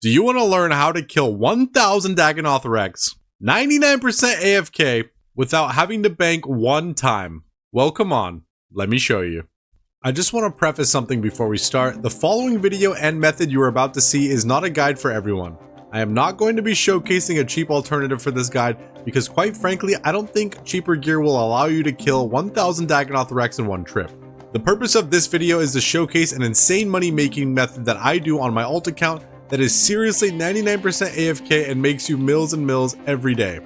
Do you want to learn how to kill 1000 Dagannoth Rex, 99% AFK, without having to bank one time? Well, come on, let me show you. I just want to preface something before we start. The following video and method you are about to see is not a guide for everyone. I am not going to be showcasing a cheap alternative for this guide because quite frankly, I don't think cheaper gear will allow you to kill 1000 Dagannoth Rex in one trip. The purpose of this video is to showcase an insane money making method that I do on my alt account that is seriously 99% AFK and makes you mills and mills every day.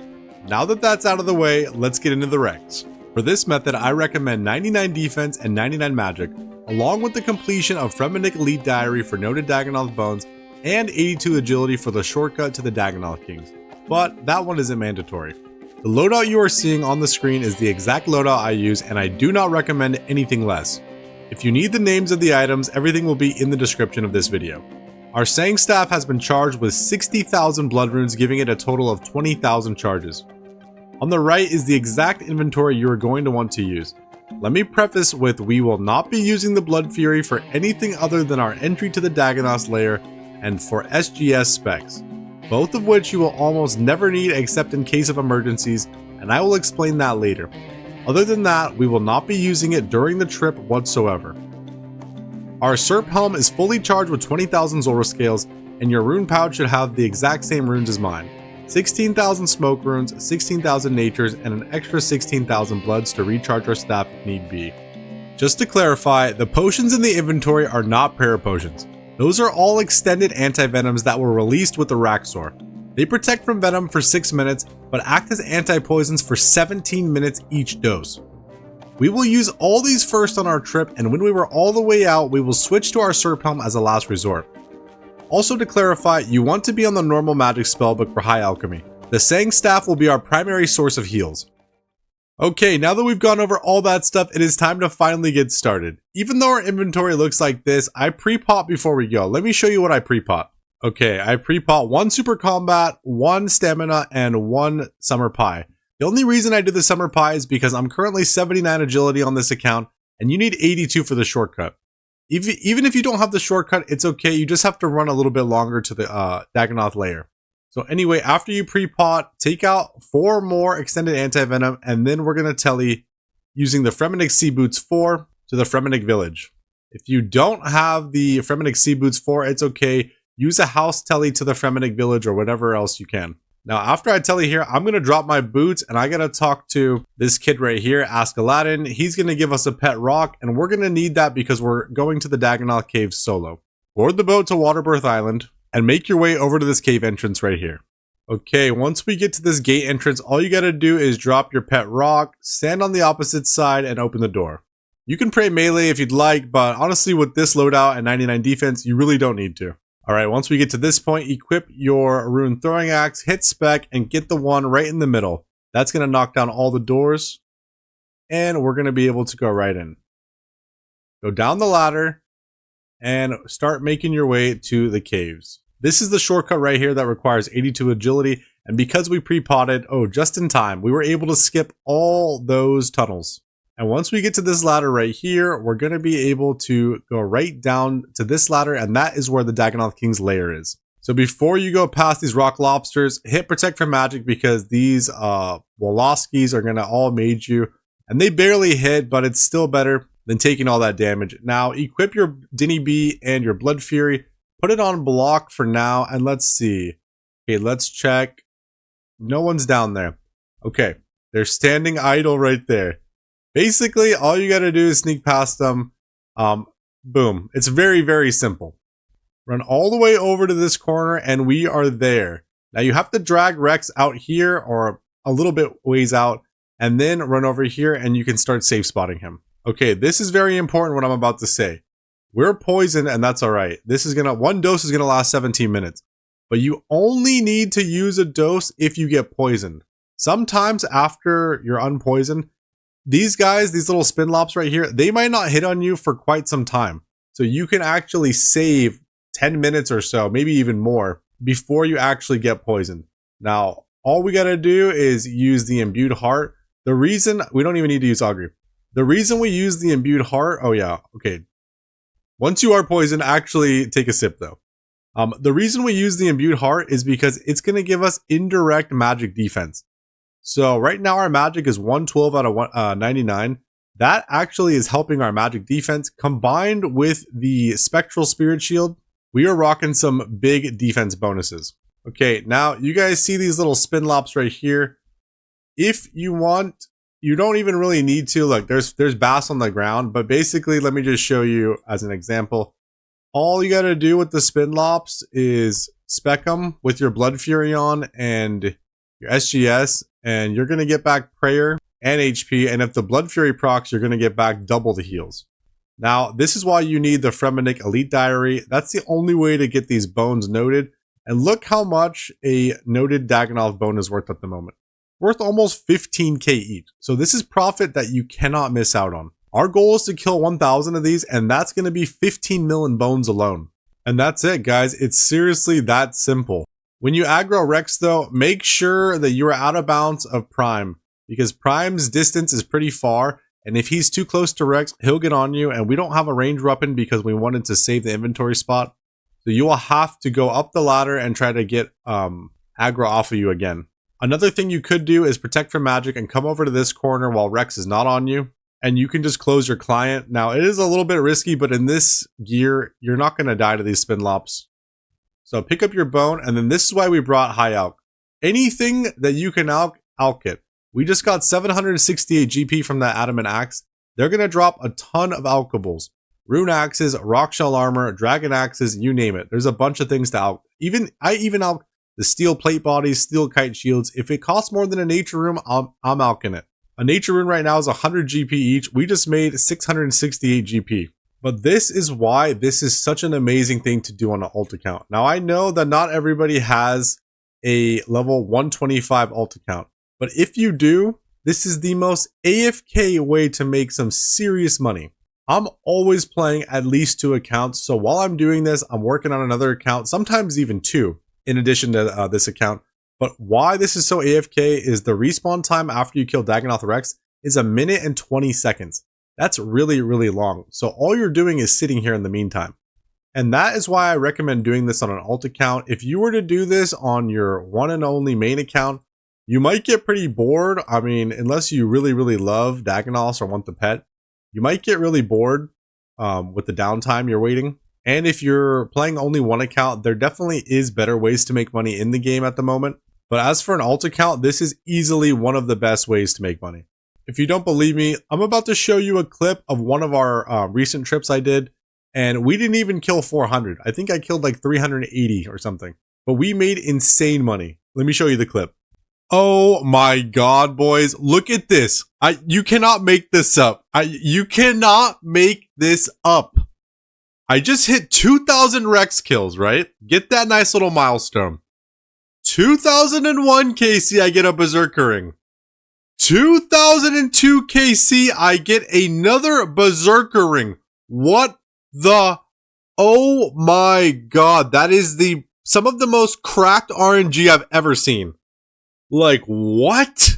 Now that that's out of the way, let's get into the Rex. For this method, I recommend 99 defense and 99 magic, along with the completion of Fremennik Elite Diary for noted Dagannoth bones and 82 agility for the shortcut to the Dagannoth Kings. But that one isn't mandatory. The loadout you are seeing on the screen is the exact loadout I use, and I do not recommend anything less. If you need the names of the items, everything will be in the description of this video. Our Sang staff has been charged with 60,000 blood runes, giving it a total of 20,000 charges. On the right is the exact inventory you are going to want to use. Let me preface with we will not be using the Blood Fury for anything other than our entry to the Dagannoths lair and for SGS specs, both of which you will almost never need except in case of emergencies, and I will explain that later. Other than that, we will not be using it during the trip whatsoever. Our Serp helm is fully charged with 20,000 Zora scales, and your rune pouch should have the exact same runes as mine. 16,000 smoke runes, 16,000 natures, and an extra 16,000 bloods to recharge our staff if need be. Just to clarify, the potions in the inventory are not prayer potions. Those are all extended anti-venoms that were released with the Raxor. They protect from venom for 6 minutes, but act as anti-poisons for 17 minutes each dose. We will use all these first on our trip, and when we were all the way out, we will switch to our Serp helm as a last resort. Also to clarify, you want to be on the normal magic spellbook for high alchemy. The Sang staff will be our primary source of heals. Okay, now that we've gone over all that stuff, it is time to finally get started. Even though our inventory looks like this, I pre-pot before we go. Let me show you what I pre-pot. Okay, I pre-pot 1 super combat, 1 stamina, and 1 summer pie. The only reason I do the summer pie is because I'm currently 79 agility on this account, and you need 82 for the shortcut. Even if you don't have the shortcut, it's okay. You just have to run a little bit longer to the Dagannoth lair. So anyway, after you pre-pot, take out 4 more extended anti-venom, and then we're going to telly using the Fremennik Sea Boots 4 to the Fremennik village. If you don't have the Fremennik Sea Boots 4, it's okay. Use a house telly to the Fremennik village or whatever else you can. Now, after I telly here, I'm going to drop my boots and I got to talk to this kid right here, Ask Aladdin. He's going to give us a pet rock, and we're going to need that because we're going to the Dagannoth caves solo. Board the boat to Waterbirth Island and make your way over to this cave entrance right here. Okay, once we get to this gate entrance, all you got to do is drop your pet rock, stand on the opposite side, and open the door. You can pray melee if you'd like, but honestly with this loadout and 99 defense, you really don't need to. Alright, once we get to this point, equip your rune throwing axe, hit spec, and get the one right in the middle. That's going to knock down all the doors, and we're going to be able to go right in. Go down the ladder, and start making your way to the caves. This is the shortcut right here that requires 82 agility, and because we pre-potted, just in time, we were able to skip all those tunnels. And once we get to this ladder right here, we're going to be able to go right down to this ladder, and that is where the Dagannoth King's lair is. So before you go past these rock lobsters, hit protect from magic because these Woloskis are going to all mage you, and they barely hit, but it's still better than taking all that damage. Now equip your Dinny Bee and your Blood Fury, put it on block for now, and let's see. Okay, let's check. No one's down there. Okay, they're standing idle right there. Basically, all you gotta do is sneak past them. Boom. It's very, very simple. Run all the way over to this corner and we are there. Now you have to drag Rex out here or a little bit ways out and then run over here and you can start safe spotting him. Okay, this is very important what I'm about to say. We're poisoned and that's alright. One dose is gonna last 17 minutes. But you only need to use a dose if you get poisoned. Sometimes after you're unpoisoned, these guys, these little spin lops right here, they might not hit on you for quite some time. So you can actually save 10 minutes or so, maybe even more, before you actually get poisoned. Now, all we gotta do is use the imbued heart. The reason, we don't even need to use augury. The reason we use the imbued heart, once you are poisoned, actually take a sip though. The reason we use the imbued heart is because it's going to give us indirect magic defense. So right now our magic is 112 out of 99. That actually is helping our magic defense. Combined with the spectral spirit shield, we are rocking some big defense bonuses. Okay, now you guys see these little spin lops right here. If you want, you don't even really need to. Like there's bass on the ground, but basically let me just show you as an example. All you got to do with the spin lops is spec them with your Blood Fury on and your SGS, and you're going to get back prayer and HP, and if the Blood Fury procs, you're going to get back double the heals. Now, this is why you need the Fremennik Elite Diary. That's the only way to get these bones noted, and look how much a noted Dagannoth bone is worth at the moment. Worth almost 15k each, so this is profit that you cannot miss out on. Our goal is to kill 1,000 of these, and that's going to be 15 million bones alone. And that's it, guys. It's seriously that simple. When you aggro Rex, though, make sure that you are out of bounds of Prime, because Prime's distance is pretty far, and if he's too close to Rex, he'll get on you, and we don't have a range weapon because we wanted to save the inventory spot. So you will have to go up the ladder and try to get aggro off of you again. Another thing you could do is protect from magic and come over to this corner while Rex is not on you, and you can just close your client. Now, it is a little bit risky, but in this gear, you're not going to die to these spin lops. So pick up your bone, and then this is why we brought high alch. Anything that you can alch it. We just got 768 GP from that adamant axe. They're going to drop a ton of alchables. Rune axes, rock shell armor, dragon axes, you name it. There's a bunch of things to alch. I even alch the steel plate bodies, steel kite shields. If it costs more than a nature rune, I'm alching it. A nature rune right now is 100 GP each. We just made 668 GP. But this is why this is such an amazing thing to do on an alt account. Now, I know that not everybody has a level 125 alt account. But if you do, this is the most AFK way to make some serious money. I'm always playing at least 2 accounts. So while I'm doing this, I'm working on another account, sometimes even 2, in addition to this account. But why this is so AFK is the respawn time after you kill Dagannoth Rex is 1 minute and 20 seconds. That's really, really long. So all you're doing is sitting here in the meantime. And that is why I recommend doing this on an alt account. If you were to do this on your one and only main account, you might get pretty bored. I mean, unless you really, really love Dagannoths or want the pet, you might get really bored with the downtime you're waiting. And if you're playing only one account, there definitely is better ways to make money in the game at the moment. But as for an alt account, this is easily one of the best ways to make money. If you don't believe me, I'm about to show you a clip of one of our recent trips I did. And we didn't even kill 400. I think I killed like 380 or something. But we made insane money. Let me show you the clip. Oh my god, boys. Look at this. You cannot make this up. You cannot make this up. I just hit 2,000 Rex kills, right? Get that nice little milestone. 2001 KC, I get a Berserker ring. 2002 KC, I get another Berserker ring. What the? Oh my god. That is some of the most cracked RNG I've ever seen. Like, what?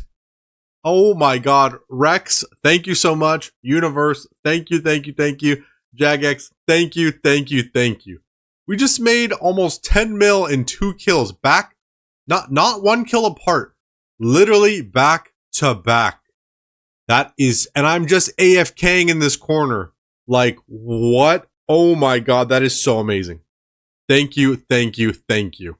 Oh my god. Rex, thank you so much. Universe, thank you, thank you, thank you. Jagex, thank you, thank you, thank you. We just made almost 10 mil in 2 kills back. Not 1 kill apart. Literally back to back. That is, and I'm just AFKing in this corner. Like, what? Oh my god, that is so amazing. Thank you, thank you, thank you.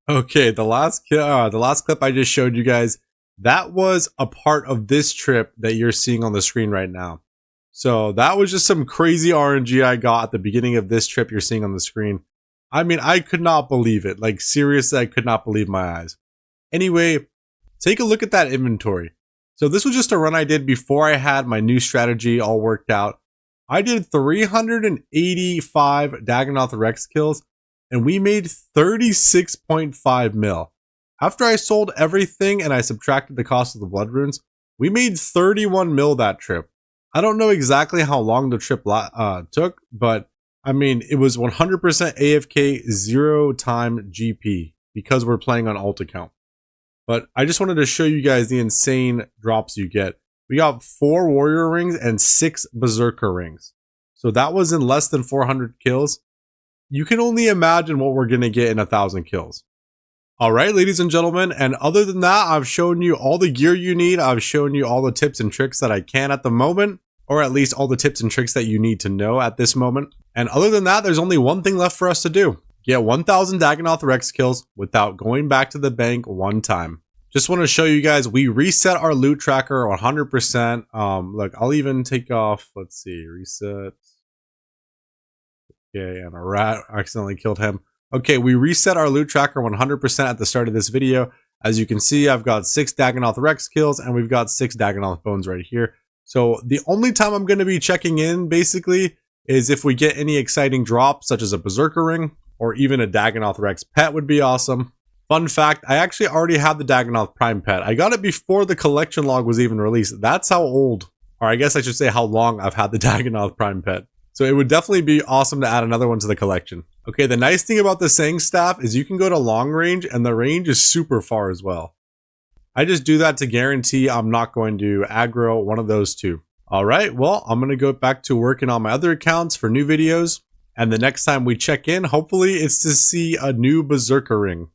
Okay, the last clip I just showed you guys, that was a part of this trip that you're seeing on the screen right now. So that was just some crazy RNG I got at the beginning of this trip you're seeing on the screen. I mean, I could not believe it. Like, seriously, I could not believe my eyes. Anyway, take a look at that inventory. So this was just a run I did before I had my new strategy all worked out. I did 385 Dagannoth Rex kills, and we made 36.5 mil. After I sold everything and I subtracted the cost of the blood runes, we made 31 mil that trip. I don't know exactly how long the trip took, but I mean, it was 100% AFK, 0 time GP because we're playing on alt account. But I just wanted to show you guys the insane drops you get. We got 4 warrior rings and 6 berserker rings. So that was in less than 400 kills. you can only imagine what we're going to get in 1,000 kills. All right, ladies and gentlemen, and other than that, I've shown you all the gear you need. I've shown you all the tips and tricks that I can at the moment, or at least all the tips and tricks that you need to know at this moment. And other than that, there's only one thing left for us to do. Get 1,000 Dagannoth Rex kills without going back to the bank one time. Just want to show you guys, we reset our loot tracker 100%. Look, I'll even take off, let's see, reset. Okay, and a rat accidentally killed him. Okay, we reset our loot tracker 100% at the start of this video. As you can see, I've got 6 Dagannoth Rex kills, and we've got 6 Dagannoth bones right here. So the only time I'm going to be checking in, basically, is if we get any exciting drops, such as a Berserker ring, or even a Dagannoth Rex pet would be awesome. Fun fact, I actually already have the Dagannoth Prime pet. I got it before the collection log was even released. That's how old, or I guess I should say how long I've had the Dagannoth Prime pet. So it would definitely be awesome to add another one to the collection. Okay, the nice thing about the Sang staff is you can go to long range, and the range is super far as well. I just do that to guarantee I'm not going to aggro one of those two. All right, well, I'm going to go back to working on my other accounts for new videos. And the next time we check in, hopefully it's to see a new Berserker ring.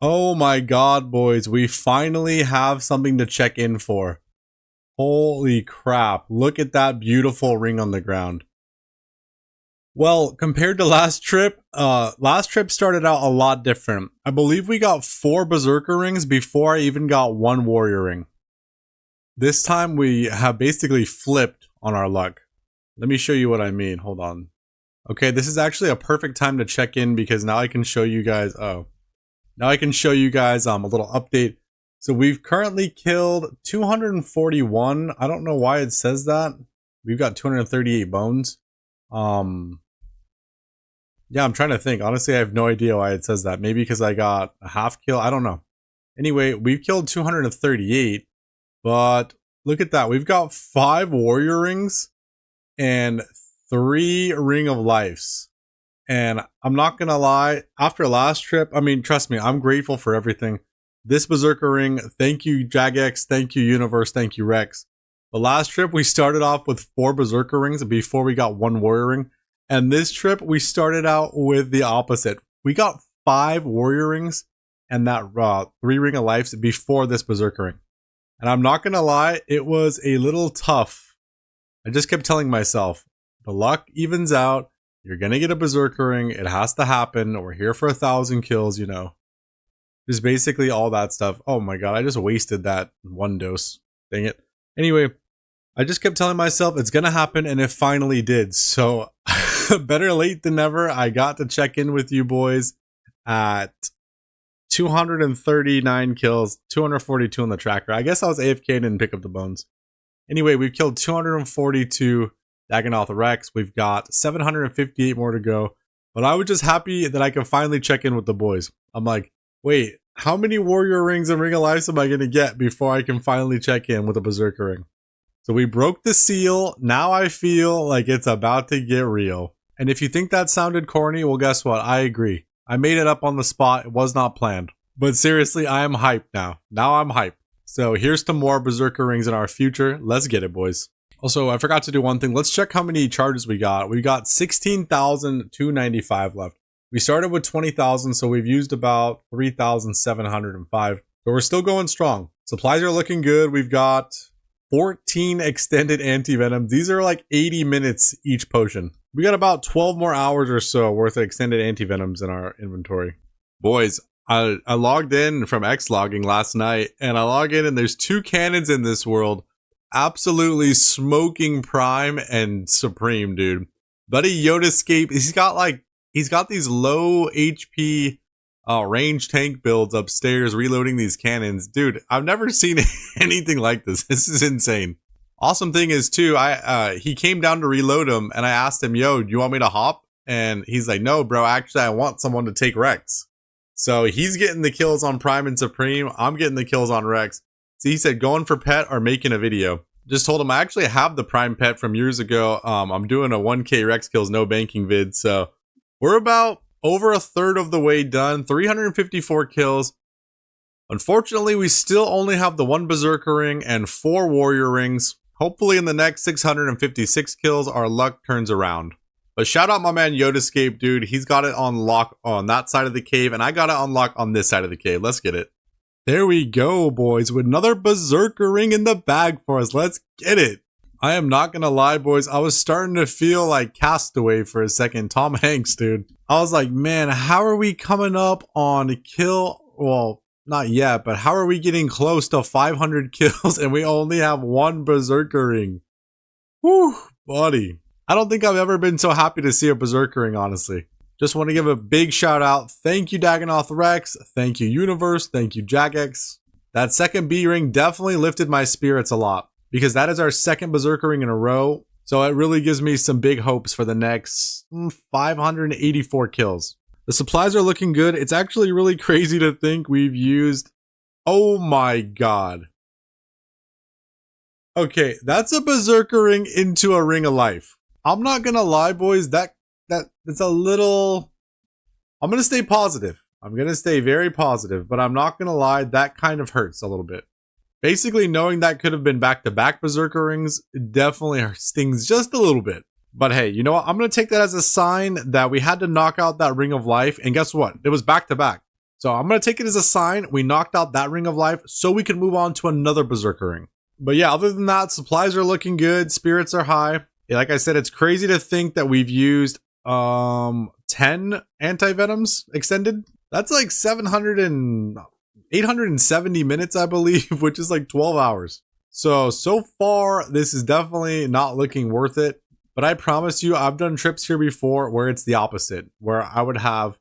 Oh my god, boys, we finally have something to check in for. Holy crap, look at that beautiful ring on the ground. Well, compared to last trip started out a lot different. I believe we got 4 Berserker rings before I even got 1 warrior ring. This time we have basically flipped on our luck. Let me show you what I mean, hold on. Okay, this is actually a perfect time to check in because now I can show you guys, a little update. So we've currently killed 241. I don't know why it says that. We've got 238 bones. Yeah, I'm trying to think. Honestly, I have no idea why it says that. Maybe because I got a half kill. I don't know. Anyway, we've killed 238, but look at that. We've got 5 warrior rings and 3 ring of lives. And I'm not gonna lie, after last trip, I mean, trust me, I'm grateful for everything. This Berserker ring, thank you Jagex, thank you Universe, thank you Rex. The last trip we started off with 4 Berserker rings before we got 1 warrior ring. And this trip we started out with the opposite. We got 5 warrior rings and that 3 ring of lives before this Berserker ring. And I'm not gonna lie, it was a little tough. I just kept telling myself, the luck evens out. You're gonna get a Berserker ring. It has to happen. We're here for 1,000 kills, you know. Just basically all that stuff. Oh my god, I just wasted that 1 dose. Dang it. Anyway, I just kept telling myself it's gonna happen, and it finally did. So, better late than never. I got to check in with you boys at 239 kills, 242 on the tracker. I guess I was AFK and didn't pick up the bones. Anyway, we've killed 242 Dagannoth Rex. We've got 758 more to go. But I was just happy that I could finally check in with the boys. I'm like, wait, how many warrior rings and ring of lives am I going to get before I can finally check in with a Berserker ring? So we broke the seal. Now I feel like it's about to get real. And if you think that sounded corny, well, guess what? I agree. I made it up on the spot. It was not planned. But seriously, I am hyped now. Now I'm hyped. So here's to more Berserker rings in our future. Let's get it, boys. Also, I forgot to do one thing. Let's check how many charges we got. We got 16,295 left. We started with 20,000, so we've used about 3,705. But we're still going strong. Supplies are looking good. We've got 14 extended anti-venoms. These are like 80 minutes each potion. We got about 12 more hours or so worth of extended anti-venoms in our inventory. Boys, I logged in from X-logging last night, and I log in and there's 2 cannons in this world. Absolutely smoking Prime and Supreme, dude. Buddy Yodaescape, he's got these low HP range tank builds upstairs reloading these cannons. Dude, I've never seen anything like this. This is insane. Awesome thing is too, he came down to reload them and I asked him, yo, do you want me to hop? And he's like, no, bro, actually I want someone to take Rex. So he's getting the kills on Prime and Supreme. I'm getting the kills on Rex. So he said, going for pet or making a video. Just told him I actually have the Prime pet from years ago. I'm doing a 1K Rex kills no banking vid. So we're about over a third of the way done. 354 kills. Unfortunately, we still only have the 1 Berserker ring and 4 warrior rings. Hopefully in the next 656 kills, our luck turns around. But shout out my man Yodescape, dude. He's got it on lock on that side of the cave, and I got it on lock on this side of the cave. Let's get it. There we go, boys, with another Berserker ring in the bag for us. Let's get it. I am not gonna lie, boys. I was starting to feel like Castaway for a second. Tom Hanks, dude. I was like, man, how are we coming up on kill? Well, not yet, but how are we getting close to 500 kills and we only have one Berserker ring? Whew, buddy. I don't think I've ever been so happy to see a Berserker ring, honestly. Just want to give a big shout out. Thank you, Dagannoth Rex. Thank you, Universe. Thank you, Jagex. That second B ring definitely lifted my spirits a lot because that is our second Berserker ring in a row. So it really gives me some big hopes for the next 584 kills. The supplies are looking good. It's actually really crazy to think we've used... Oh my god. Okay, that's a Berserker ring into a Ring of Life. I'm not gonna lie, boys. That's a little... I'm gonna stay positive. I'm gonna stay very positive, but I'm not gonna lie, that kind of hurts a little bit. Basically, knowing that could have been back-to-back Berserker rings definitely stings just a little bit. But hey, you know what? I'm gonna take that as a sign that we had to knock out that Ring of Life, and guess what? It was back-to-back. So I'm gonna take it as a sign we knocked out that Ring of Life so we can move on to another Berserker ring. But yeah, other than that, supplies are looking good, spirits are high. Like I said, it's crazy to think that we've used 10 anti-venoms extended. That's like 870 minutes, I believe, which is like 12 hours. So far, this is definitely not looking worth it. But I promise you, I've done trips here before where it's the opposite, where I would have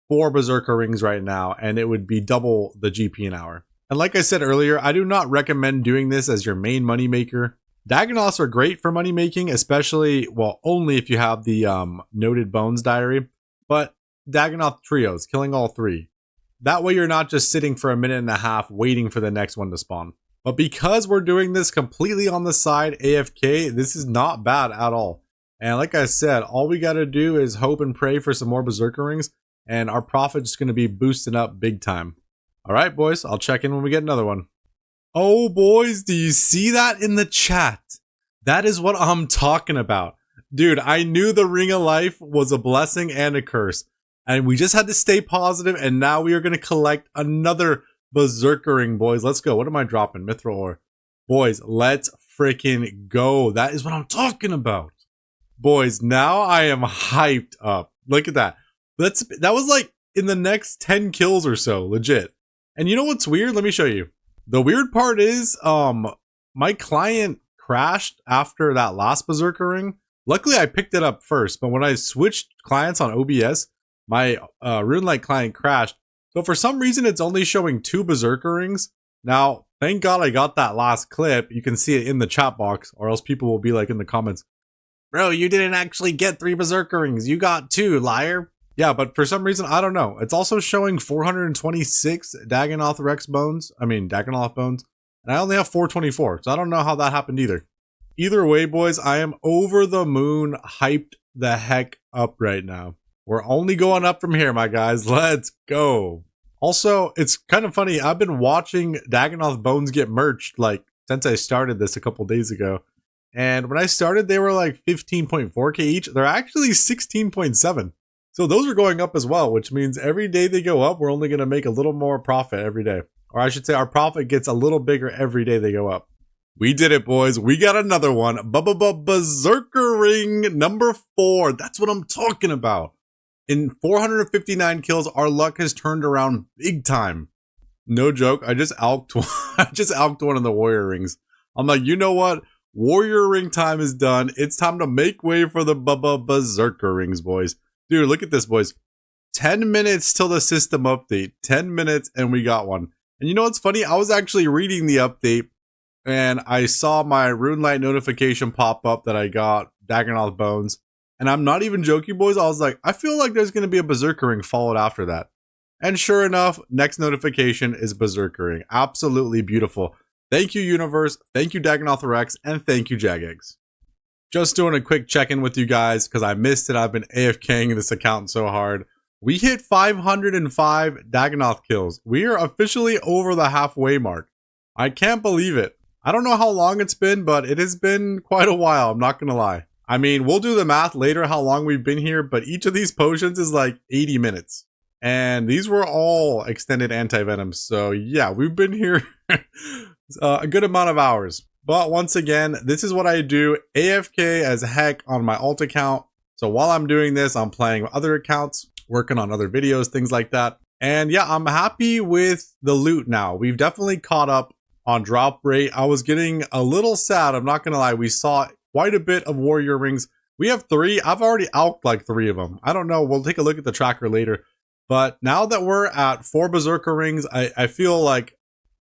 4 Berserker rings right now, and it would be double the GP an hour. And like I said earlier, I do not recommend doing this as your main money maker. Dagannoths are great for money making, especially, well, only if you have the Noted Bones Diary, but Dagannoth trios, killing all 3. That way you're not just sitting for a minute and a half waiting for the next one to spawn. But because we're doing this completely on the side AFK, this is not bad at all. And like I said, all we gotta do is hope and pray for some more Berserker rings, and our profit's gonna be boosting up big time. Alright, boys, I'll check in when we get another one. Oh, boys, do you see that in the chat? That is what I'm talking about. Dude, I knew the Ring of Life was a blessing and a curse. And we just had to stay positive, and now we are going to collect another Berserker ring, boys. Let's go. What am I dropping? Mithril ore. Boys, let's freaking go. That is what I'm talking about. Boys, now I am hyped up. Look at that. That was like in the next 10 kills or so, legit. And you know what's weird? Let me show you. The weird part is, my client crashed after that last Berserker ring. Luckily, I picked it up first, but when I switched clients on OBS, my RuneLite client crashed. So for some reason, it's only showing 2 Berserker rings. Now, thank God I got that last clip. You can see it in the chat box, or else people will be like in the comments, bro, you didn't actually get 3 Berserker rings. You got 2, liar. Yeah, but for some reason, I don't know. It's also showing 426 Dagannoth Rex bones. Dagannoth bones. And I only have 424. So I don't know how that happened either. Either way, boys, I am over the moon, hyped the heck up right now. We're only going up from here, my guys. Let's go. Also, it's kind of funny. I've been watching Dagannoth bones get merged like since I started this a couple days ago. And when I started, they were like 15.4k each. They're actually 16.7. So those are going up as well, which means every day they go up, we're only going to make a little more profit every day. Or I should say our profit gets a little bigger every day they go up. We did it, boys. We got another one. Berserker ring number 4. That's what I'm talking about. In 459 kills, our luck has turned around big time. No joke. I just alked one of the warrior rings. I'm like, you know what? Warrior ring time is done. It's time to make way for the Berserker rings, boys. Dude, look at this, boys. 10 minutes till the system update. 10 minutes and we got one. And you know what's funny? I was actually reading the update and I saw my RuneLite notification pop up that I got Dagannoth bones. And I'm not even joking, boys. I was like, I feel like there's going to be a Berserker ring followed after that. And sure enough, next notification is Berserker ring. Absolutely beautiful. Thank you, Universe. Thank you, Dagannoth Rex. And thank you, Jagex. Just doing a quick check-in with you guys because I missed it. I've been AFKing this account so hard. We hit 505 Dagannoth kills. We are officially over the halfway mark. I can't believe it. I don't know how long it's been, but it has been quite a while. I'm not going to lie. I mean, we'll do the math later how long we've been here, but each of these potions is like 80 minutes. And these were all extended anti-venoms. So yeah, we've been here a good amount of hours. But once again, this is what I do AFK as heck on my alt account. So while I'm doing this, I'm playing with other accounts, working on other videos, things like that. And yeah, I'm happy with the loot now. We've definitely caught up on drop rate. I was getting a little sad, I'm not gonna lie. We saw quite a bit of warrior rings. We have 3. I've already alked like 3 of them. I don't know, we'll take a look at the tracker later. But now that we're at 4 Berserker rings, I feel like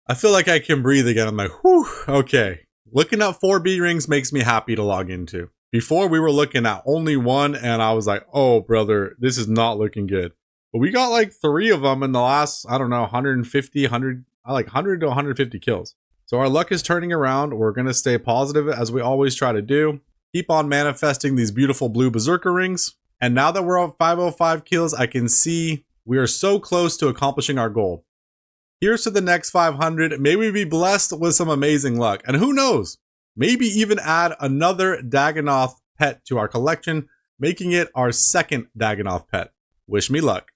I can breathe again. I'm like, whew, okay. Looking at 4 B rings makes me happy to log into. Before we were looking at only 1 and I was like, oh brother, this is not looking good. But we got like 3 of them in the last, I don't know, 150, 100, like 100 to 150 kills. So our luck is turning around. We're going to stay positive as we always try to do. Keep on manifesting these beautiful blue Berserker rings. And now that we're at 505 kills, I can see we are so close to accomplishing our goal. Here's to the next 500. May we be blessed with some amazing luck. And who knows, maybe even add another Dagannoth pet to our collection, making it our 2nd Dagannoth pet. Wish me luck.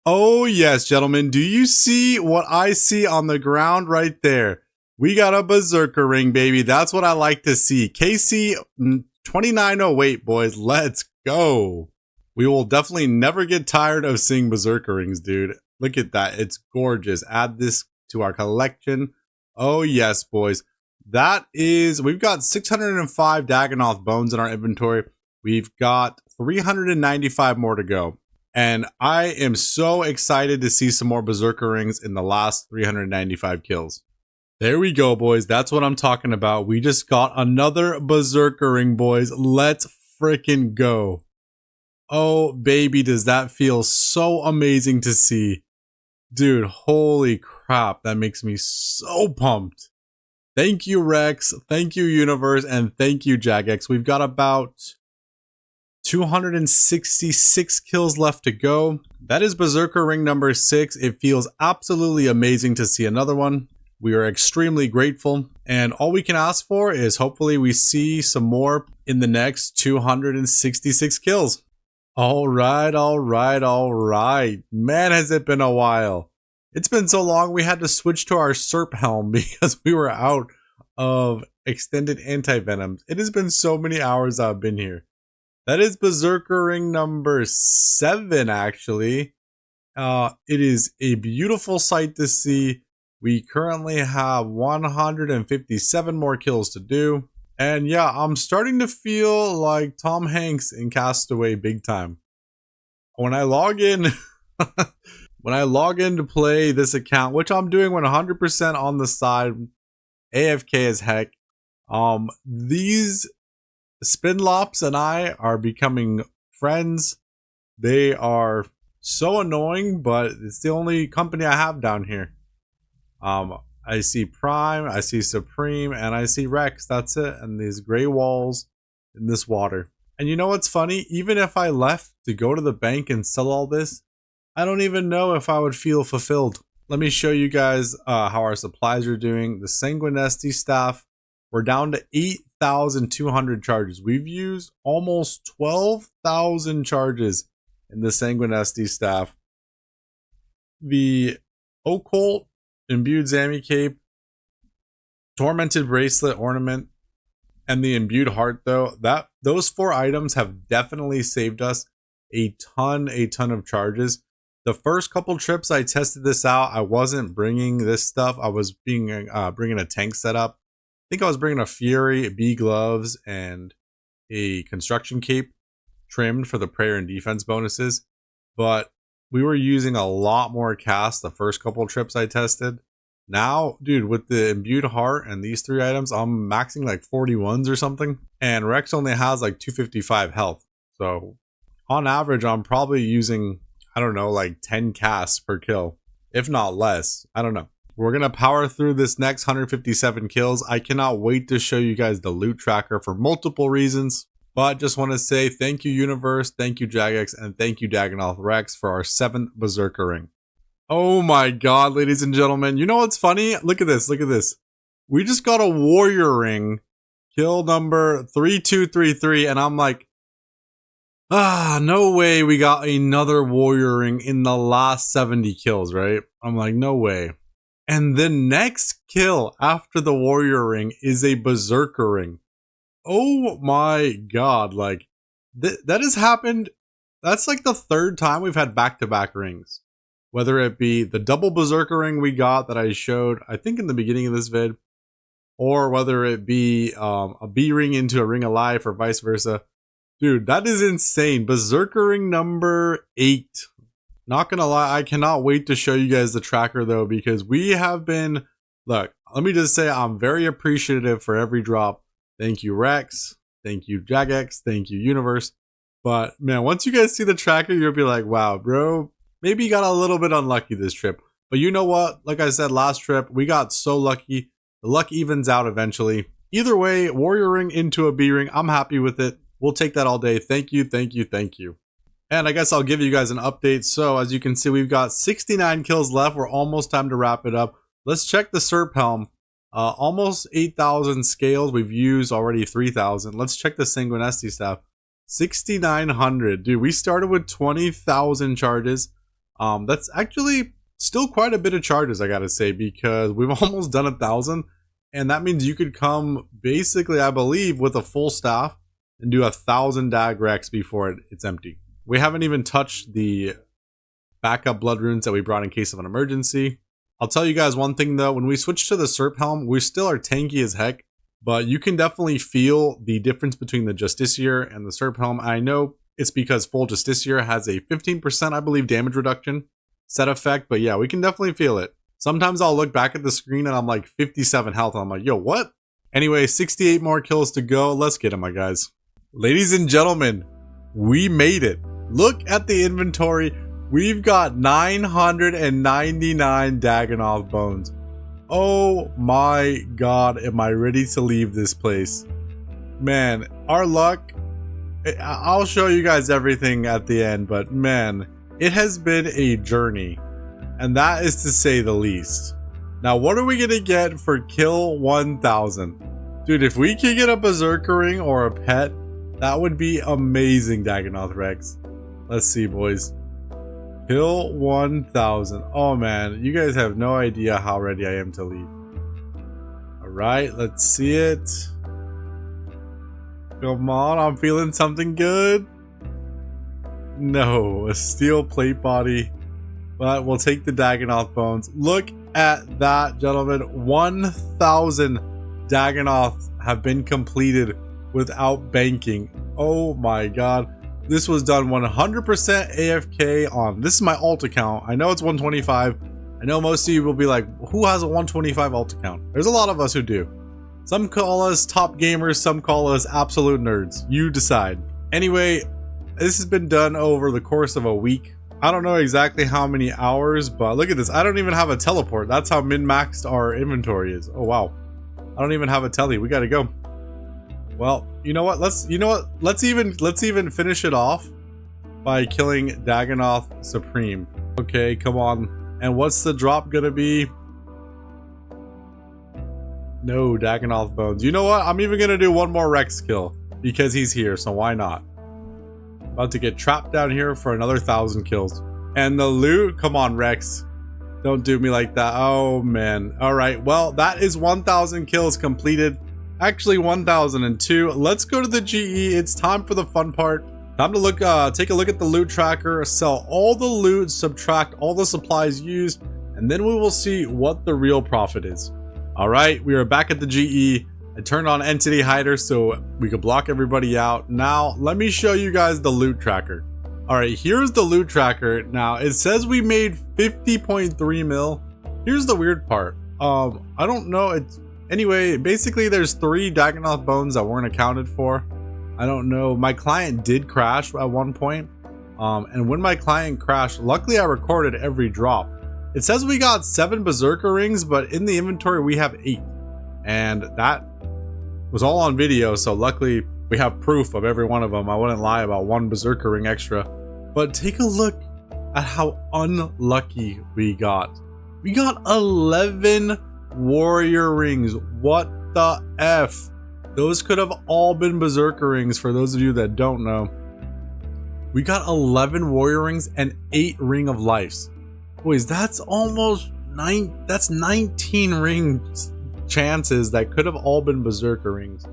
Oh yes, gentlemen, do you see what I see on the ground right there? We got a Berserker ring, baby. That's what I like to see. KC 2908, boys. Let's go. We will definitely never get tired of seeing Berserker rings, dude. Look at that. It's gorgeous. Add this to our collection. Oh, yes, boys. We've got 605 Dagannoth bones in our inventory. We've got 395 more to go. And I am so excited to see some more Berserker rings in the last 395 kills. There we go, boys. That's what I'm talking about. We just got another Berserker ring, boys. Let's freaking go. Oh, baby, does that feel so amazing to see. Dude, holy crap. That makes me so pumped. Thank you, Rex. Thank you, Universe. And thank you, Jagex. We've got about 266 kills left to go. That is Berserker ring number 6. It feels absolutely amazing to see another one. We are extremely grateful. And all we can ask for is hopefully we see some more in the next 266 kills. All right. Man, has it been a while. It's been so long we had to switch to our Serp helm because we were out of extended anti-venoms. It has been so many hours I've been here. That is Berserker ring number 7, actually. It is a beautiful sight to see. We currently have 157 more kills to do. And yeah, I'm starting to feel like Tom Hanks in Castaway big time. When I log in, to play this account, which I'm doing 100% on the side, AFK as heck, these Spinlops and I are becoming friends. They are so annoying, but it's the only company I have down here. I see Prime, I see Supreme, and I see Rex. That's it. And these gray walls in this water. And you know what's funny? Even if I left to go to the bank and sell all this, I don't even know if I would feel fulfilled. Let me show you guys how our supplies are doing. The Sanguinesti staff, we're down to 8,200 charges. We've used almost 12,000 charges in the Sanguinesti staff. The Occult Imbued Zami Cape, Tormented Bracelet Ornament, and the Imbued Heart, though, those 4 items have definitely saved us a ton of charges. The first couple trips I tested this out, I wasn't bringing this stuff. I was bringing a tank setup. I think I was bringing a Fury, B gloves, and a Construction Cape trimmed for the prayer and defense bonuses. But we were using a lot more cast the first couple trips I tested. Now, dude, with the Imbued Heart and these 3 items, I'm maxing like 41s or something. And Rex only has like 255 health. So on average, I'm probably using, I don't know, like 10 casts per kill. If not less. I don't know. We're going to power through this next 157 kills. I cannot wait to show you guys the loot tracker for multiple reasons. But just want to say thank you, Universe, thank you, Jagex, and thank you, Dagannoth Rex, for our 7th Berserker ring. Oh my god, ladies and gentlemen. You know what's funny? Look at this, look at this. We just got a warrior ring kill number 3233, and I'm like, no way we got another warrior ring in the last 70 kills, right? I'm like, no way. And the next kill after the warrior ring is a berserker ring. Oh my god, like, that has happened. That's like the third time we've had back-to-back rings. Whether it be the double berserker ring we got that I showed, I think in the beginning of this vid, or whether it be a B ring into a ring of life or vice versa. Dude, that is insane. Berserker ring number 8. Not gonna lie, I cannot wait to show you guys the tracker though, because we have been, look, let me just say I'm very appreciative for every drop. Thank you, Rex. Thank you, Jagex. Thank you, Universe. But man, once you guys see the tracker, you'll be like, wow, bro, maybe you got a little bit unlucky this trip. But you know what? Like I said, last trip, we got so lucky. The luck evens out eventually. Either way, warrior ring into a B ring, I'm happy with it. We'll take that all day. Thank you, thank you, thank you. And I guess I'll give you guys an update. So as you can see, we've got 69 kills left. We're almost time to wrap it up. Let's check the Serp Helm. Almost 8,000 scales. We've used already 3,000. Let's check the Sanguinesti staff. 6,900. Dude, we started with 20,000 charges. That's actually still quite a bit of charges, I gotta say, because we've almost done 1,000. And that means you could come basically, I believe, with a full staff and do 1,000 Dag Rex before it's empty. We haven't even touched the backup blood runes that we brought in case of an emergency. I'll tell you guys one thing though, when we switch to the Serp Helm, we still are tanky as heck, but you can definitely feel the difference between the Justiciar and the Serp Helm. I know it's because full Justiciar has a 15%, I believe, damage reduction set effect, but yeah, we can definitely feel it. Sometimes I'll look back at the screen and I'm like 57 health and I'm like, yo, what? Anyway, 68 more kills to go. Let's get them, my guys. Ladies and gentlemen, we made it. Look at the inventory. We've got 999 Dagannoth bones. Oh my god, am I ready to leave this place? Man, our luck, I'll show you guys everything at the end, but man, it has been a journey, and that is to say the least. Now, what are we gonna get for kill 1,000? Dude, if we can get a Berserker ring or a pet, that would be amazing, Dagannoth Rex. Let's see, boys. Kill 1,000. Oh man, you guys have no idea how ready I am to leave. Alright, let's see it. Come on, I'm feeling something good. No, a steel plate body. But we'll take the Dagannoth bones. Look at that, gentlemen. 1,000 Dagannoths have been completed without banking. Oh my god. This was done 100% AFK on, this is my alt account. I know it's 125. I know most of you will be like, who has a 125 alt account? There's a lot of us who do. Some call us top gamers, some call us absolute nerds. You decide. Anyway, this has been done over the course of a week. I don't know exactly how many hours, but look at this. I don't even have a teleport. That's how min-maxed our inventory is. Oh wow. I don't even have a telly. We gotta go. Well, you know what? Let's even finish it off by killing Dagannoth Supreme. Okay, come on. And what's the drop gonna be? No, Dagannoth bones. You know what? I'm even gonna do one more Rex kill because he's here, so why not? About to get trapped down here for another 1,000 kills. And the loot, come on, Rex. Don't do me like that. Oh man. All right, well, that is 1,000 kills completed. Actually 1,002. Let's go to the GE. It's time for the fun part. Time to look, take a look at the loot tracker, sell all the loot, subtract all the supplies used, and then we will see what the real profit is. All right, we are back at the GE. I turned on Entity Hider so we could block everybody out. Now, let me show you guys the loot tracker. All right, here's the loot tracker. Now, it says we made 50.3 mil. Here's the weird part. I don't know. Anyway, basically there's 3 Dagannoth bones that weren't accounted for. I don't know. My client did crash at one point. And when my client crashed, luckily I recorded every drop. It says we got 7 Berserker rings, but in the inventory we have 8. And that was all on video, so luckily we have proof of every one of them. I wouldn't lie about 1 Berserker ring extra. But take a look at how unlucky we got. We got 11 warrior rings. What the F? Those could have all been Berserker rings for those of you that don't know. We got 11 warrior rings and 8 ring of lives. Boys, that's almost 19 rings chances that could have all been Berserker rings.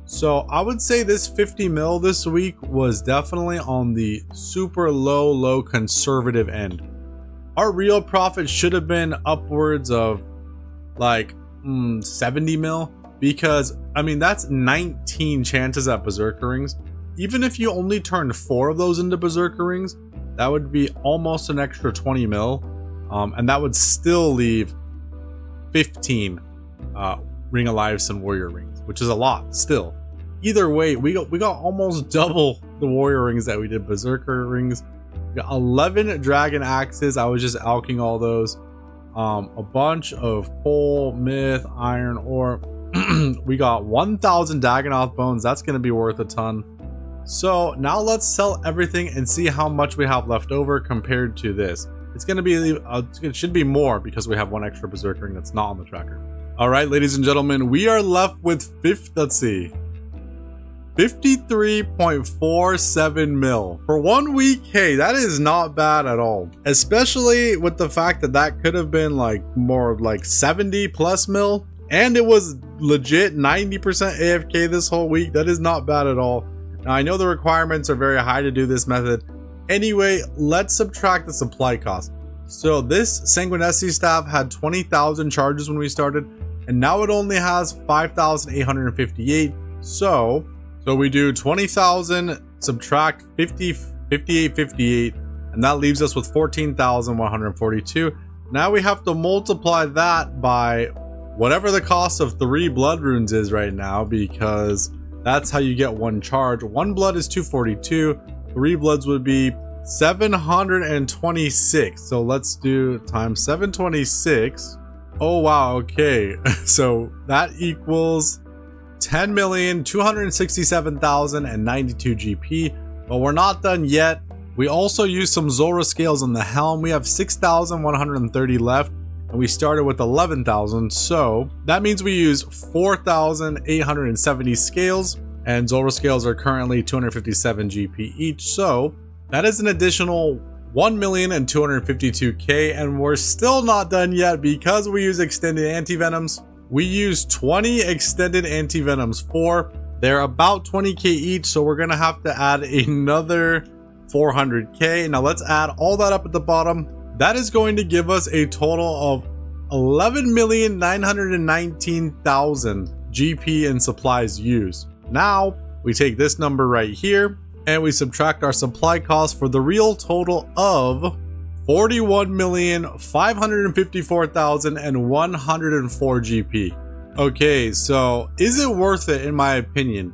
So I would say this 50 mil this week was definitely on the super low conservative end. Our real profit should have been upwards of like 70 mil, because I mean that's 19 chances at Berserker rings. Even if you only turned 4 of those into Berserker rings, that would be almost an extra 20 mil, and that would still leave 15 ring of lives and warrior rings, which is a lot still. Either way, we got almost double the warrior rings that we did Berserker rings. We got 11 dragon axes. I was just alching all those. A bunch of coal, myth, iron ore. We got 1,000 Dagannoth bones. That's going to be worth a ton. So now let's sell everything and see how much we have left over compared to this. It's going to be, it should be more because we have 1 extra Berserker ring that's not on the tracker. All right, ladies and gentlemen, we are left with 53.47 mil for 1 week. Hey, that is not bad at all, especially with the fact that that could have been like more like 70 plus mil, and it was legit 90% AFK this whole week. That is not bad at all. Now I know the requirements are very high to do this method. Anyway, let's subtract the supply cost. So this Sanguinesi staff had 20,000 charges when we started, and now it only has 5,858. So we do 20,000 subtract 58, and that leaves us with 14,142. Now we have to multiply that by whatever the cost of 3 blood runes is right now, because that's how you get 1 charge. 1 blood is 242. 3 bloods would be 726. So let's do times 726. Oh wow, okay. So that equals 10,267,092 GP. But we're not done yet. We also used some Zora scales on the helm. We have 6,130 left, and we started with 11,000. So that means we use 4,870 scales, and Zora scales are currently 257 GP each. So that is an additional 1,252,000, and we're still not done yet because we use extended anti-venoms. We use 20 extended anti-venoms. They're about 20k each, so we're gonna have to add another 400k. Now let's add all that up at the bottom. That is going to give us a total of 11,919,000 GP in supplies used. Now we take this number right here and we subtract our supply cost for the real total of 41,554,104 GP. Okay, so is it worth it in my opinion?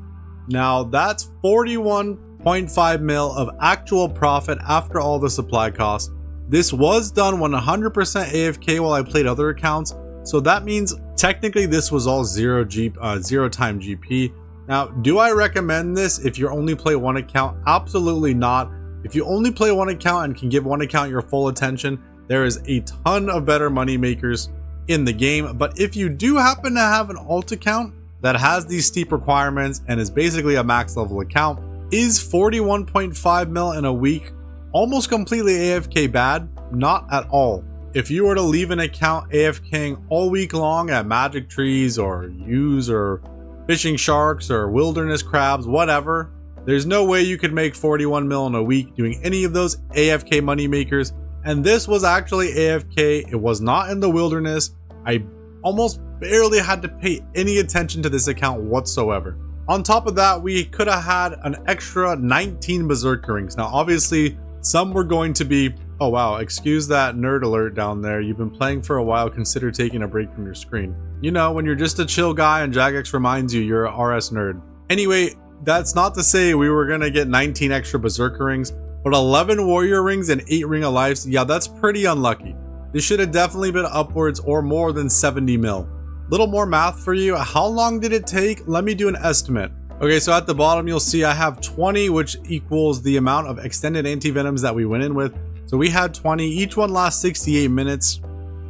Now that's 41.5 mil of actual profit after all the supply costs. This was done 100% AFK while I played other accounts, so that means technically this was all zero time GP. Now, do I recommend this if you only play 1 account? Absolutely not. If you only play 1 account and can give 1 account your full attention, there is a ton of better money makers in the game. But if you do happen to have an alt account that has these steep requirements and is basically a max level account, is 41.5 mil in a week almost completely AFK bad? Not at all. If you were to leave an account AFKing all week long at magic trees or use or fishing sharks or wilderness crabs, whatever, there's no way you could make 41 mil in a week doing any of those AFK money makers. And this was actually AFK. It was not in the wilderness. I almost barely had to pay any attention to this account whatsoever. On top of that, we could have had an extra 19 Berserker rings. Now obviously some were going to be, oh wow, excuse that nerd alert down there. You've been playing for a while, consider taking a break from your screen. You know, when you're just a chill guy and Jagex reminds you you're a RS nerd. Anyway, that's not to say we were gonna get 19 extra Berserker rings, but 11 warrior rings and 8 ring of lives, yeah, that's pretty unlucky. This should have definitely been upwards or more than 70 mil. Little more math for you. How long did it take? Let me do an estimate. Okay, so at the bottom you'll see I have 20, which equals the amount of extended anti-venoms that we went in with. So we had 20, each one lasts 68 minutes.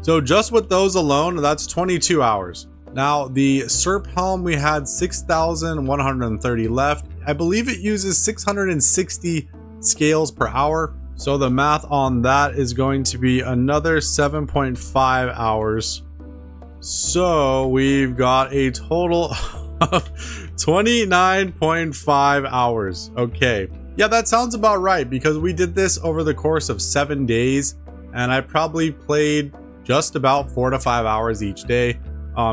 So just with those alone, that's 22 hours. Now the Serp Helm, we had 6,130 left. I believe it uses 660 scales per hour. So the math on that is going to be another 7.5 hours. So we've got a total of 29.5 hours. Okay. Yeah, that sounds about right because we did this over the course of 7 days and I probably played just about 4 to 5 hours each day.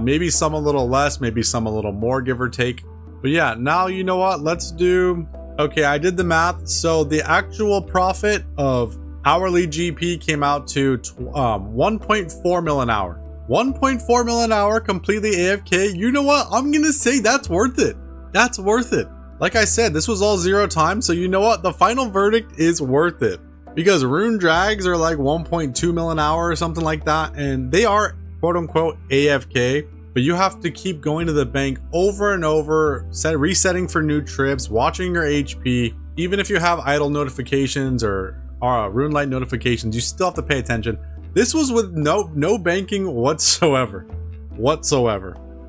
Maybe some a little less, maybe some a little more, give or take. But yeah, now you know what? Let's do... Okay, I did the math. So the actual profit of hourly GP came out to 1.4 mil an hour. 1.4 mil an hour, completely AFK. You know what? I'm gonna say that's worth it. That's worth it. Like I said, this was all 0 time. So you know what? The final verdict is worth it. Because rune drags are like 1.2 mil an hour or something like that. And they are quote unquote AFK, but you have to keep going to the bank over and over, resetting for new trips, watching your HP. Even if you have idle notifications or rune light notifications, you still have to pay attention. This was with no banking whatsoever.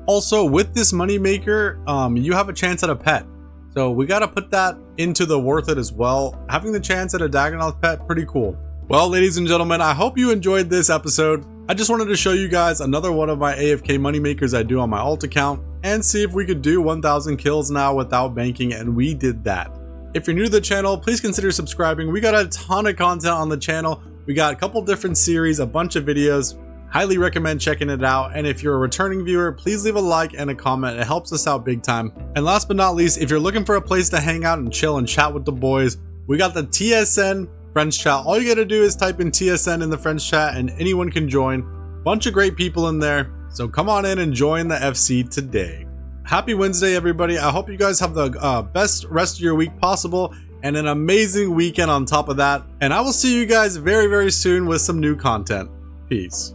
Also, with this moneymaker, you have a chance at a pet. So we got to put that into the worth it as well. Having the chance at a Dagannoth pet, pretty cool. Well, ladies and gentlemen, I hope you enjoyed this episode. I just wanted to show you guys another one of my AFK moneymakers I do on my alt account and see if we could do 1,000 kills now without banking, and we did that. If you're new to the channel, please consider subscribing. We got a ton of content on the channel. We got a couple different series, a bunch of videos. Highly recommend checking it out. And if you're a returning viewer, please leave a like and a comment. It helps us out big time. And last but not least, if you're looking for a place to hang out and chill and chat with the boys, we got the TSN Friends chat. All you gotta do is type in TSN in the Friends chat and anyone can join. Bunch of great people in there. So come on in and join the FC today. Happy Wednesday, everybody. I hope you guys have the best rest of your week possible and an amazing weekend on top of that. And I will see you guys very, very soon with some new content. Peace.